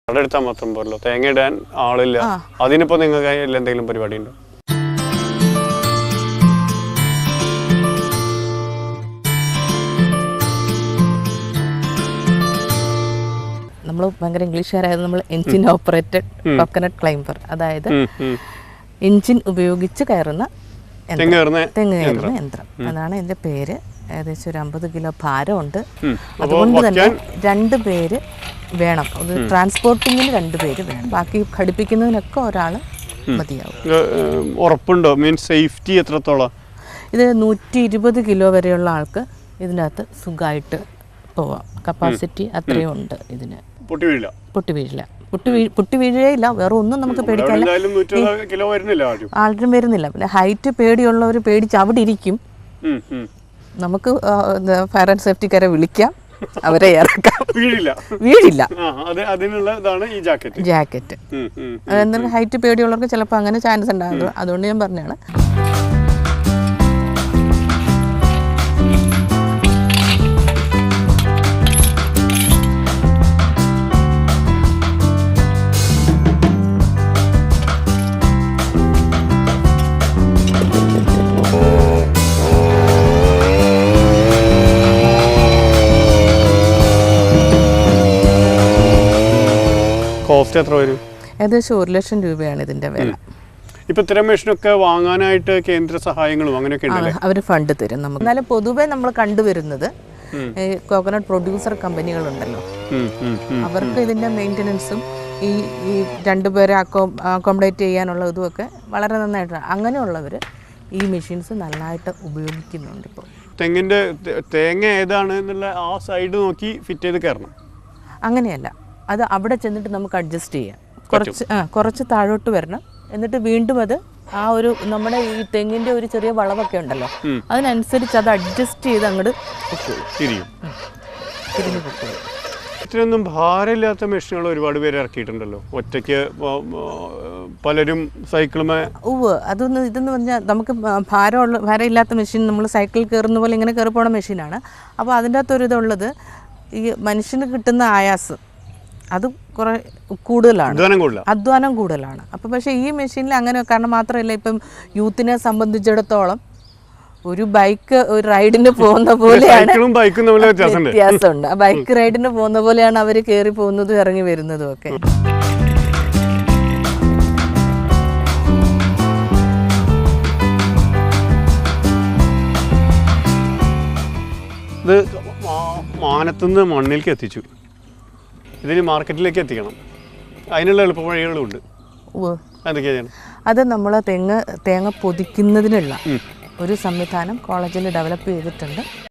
അവിടെ എടുത്താൽ മാത്രം പോരല്ലോ, തേങ്ങ ഇടാൻ ആളില്ല. അതിനിപ്പോ നിങ്ങൾക്ക് എന്തെങ്കിലും പരിപാടി ഉണ്ടോ? നമ്മൾ ഭയങ്കര ഇംഗ്ലീഷുകാരായത് നമ്മൾ എൻജിൻ ഓപ്പറേറ്റഡ് കോക്കനട്ട് ക്ലൈംബർ, അതായത് എൻജിൻ ഉപയോഗിച്ച് കയറുന്ന തെങ്ങ് കയറുന്ന യന്ത്രം. അതാണ് എൻ്റെ പേര്. ഏകദേശം ഒരു 50 കിലോ ഭാരമുണ്ട്. അതുകൊണ്ട് തന്നെ 2 പേര് വേണം. അത് ട്രാൻസ്പോർട്ടിങ്ങിന് 2 പേര് വേണം. ബാക്കി ഘടിപ്പിക്കുന്നതിനൊക്കെ ഒരാൾ മതിയാവും. ഉറപ്പുണ്ടോ? മീൻസ് സേഫ്റ്റി എത്രത്തോളം? ഇത് 120 കിലോ വരെയുള്ള ആൾക്ക് ഇതിനകത്ത് സുഖമായിട്ട് പോവാം. കപ്പാസിറ്റി അത്രയും ഉണ്ട് ഇതിന്. പൊട്ടി വീഴുകയില്ല. വേറെ ഒന്നും നമുക്ക് പേടിക്കാനില്ല. ആളും വരുന്നില്ല. പിന്നെ ഹൈറ്റ് പേടിയുള്ളവർ പേടിച്ച് അവിടെ ഇരിക്കും. നമുക്ക് ഫയർ ആൻഡ് സേഫ്റ്റിക്കാരെ വിളിക്കാം, അവരെ ഇറക്കാം. വീഴില്ല. ജാക്കറ്റ് അതെന്തായാലും ഹൈറ്റ് പേടിയുള്ളവർക്ക് ചിലപ്പോൾ അങ്ങനെ ചാൻസ് ഉണ്ടാകും. അതുകൊണ്ട് ഞാൻ പറഞ്ഞാണ്. കോസ്റ്റ് എത്ര വരും? ഏകദേശം 1 ലക്ഷം രൂപയാണ് ഇതിന്റെ വില. ഇപ്പൊ ഇത്തരം മെഷീനൊക്കെ വാങ്ങാനായിട്ട് കേന്ദ്ര സഹായങ്ങളും അങ്ങനെയൊക്കെ ഉണ്ടല്ലേ? അവർ ഫണ്ട് തരും നമുക്ക്. എന്നാലും പൊതുവെ നമ്മൾ കണ്ടുവരുന്നത് കോക്കനട്ട് പ്രൊഡ്യൂസർ കമ്പനികളുണ്ടല്ലോ, അവർക്ക് ഇതിന്റെ മെയിൻ്റനൻസും ഈ 2 പേരെ അക്കോമഡേറ്റ് ചെയ്യാനുള്ള ഇതുമൊക്കെ വളരെ നന്നായിട്ടാണ്. അങ്ങനെയുള്ളവർ ഈ മെഷീൻസ് നന്നായിട്ട് ഉപയോഗിക്കുന്നുണ്ട്. ഇപ്പോൾ തേങ്ങ ഏതാണ് എന്നുള്ള ആ സൈഡ് നോക്കി ഫിറ്റ് ചെയ്ത് കയറണം. അങ്ങനെയല്ല, അത് അവിടെ ചെന്നിട്ട് നമുക്ക് അഡ്ജസ്റ്റ് ചെയ്യാം. കുറച്ച് താഴോട്ട് വരണം. എന്നിട്ട് വീണ്ടും അത് ആ ഒരു നമ്മുടെ ഈ തെങ്ങിൻ്റെ ഒരു ചെറിയ വളവൊക്കെ ഉണ്ടല്ലോ, അതിനനുസരിച്ച് അത് അഡ്ജസ്റ്റ് ചെയ്ത് അങ്ങോട്ട് തിരിഞ്ഞു പൊക്കോളും. ഇത്രയൊന്നും ഭാരമില്ലാത്ത മെഷീനുകൾ ഒരുപാട് പേര് ഇറക്കിയിട്ടുണ്ടല്ലോ. ഒറ്റയ്ക്ക് പലരും സൈക്കിളുമേ. അതൊന്ന് ഇതെന്ന് പറഞ്ഞാൽ നമുക്ക് ഭാരമില്ലാത്ത മെഷീൻ നമ്മൾ സൈക്കിൾ കയറുന്ന പോലെ ഇങ്ങനെ കയറി പോണ മെഷീനാണ്. അപ്പോൾ അതിൻ്റെ അകത്തൊരു ഇതുള്ളത്, ഈ മനുഷ്യന് കിട്ടുന്ന ആയാസം അത് കുറേ അധ്വാനം കൂടുതലാണ്. അപ്പം പക്ഷേ ഈ മെഷീനിൽ അങ്ങനെ, കാരണം മാത്രമല്ല ഇപ്പം യൂത്തിനെ സംബന്ധിച്ചിടത്തോളം ഒരു ബൈക്ക് ഒരു റൈഡിന് പോകുന്ന പോലെയാണ്, വ്യത്യാസമുണ്ട്. ആ ബൈക്ക് റൈഡിന് പോകുന്ന പോലെയാണ് അവർ കയറി പോകുന്നതും ഇറങ്ങി വരുന്നതും ഒക്കെ. ഇത് മാനത്തുനിന്ന് മണ്ണിലേക്ക് എത്തിച്ചു. ഇതിന് മാർക്കറ്റിലേക്ക് എത്തിക്കണം. അതിനുള്ള എളുപ്പ വഴികളും ഉണ്ട്. എന്തൊക്കെയാണ്? അത് നമ്മൾ തേങ്ങ പൊതിക്കുന്നതിനുള്ള ഒരു സംവിധാനം കോളേജിൽ ഡെവലപ്പ് ചെയ്തിട്ടുണ്ട്.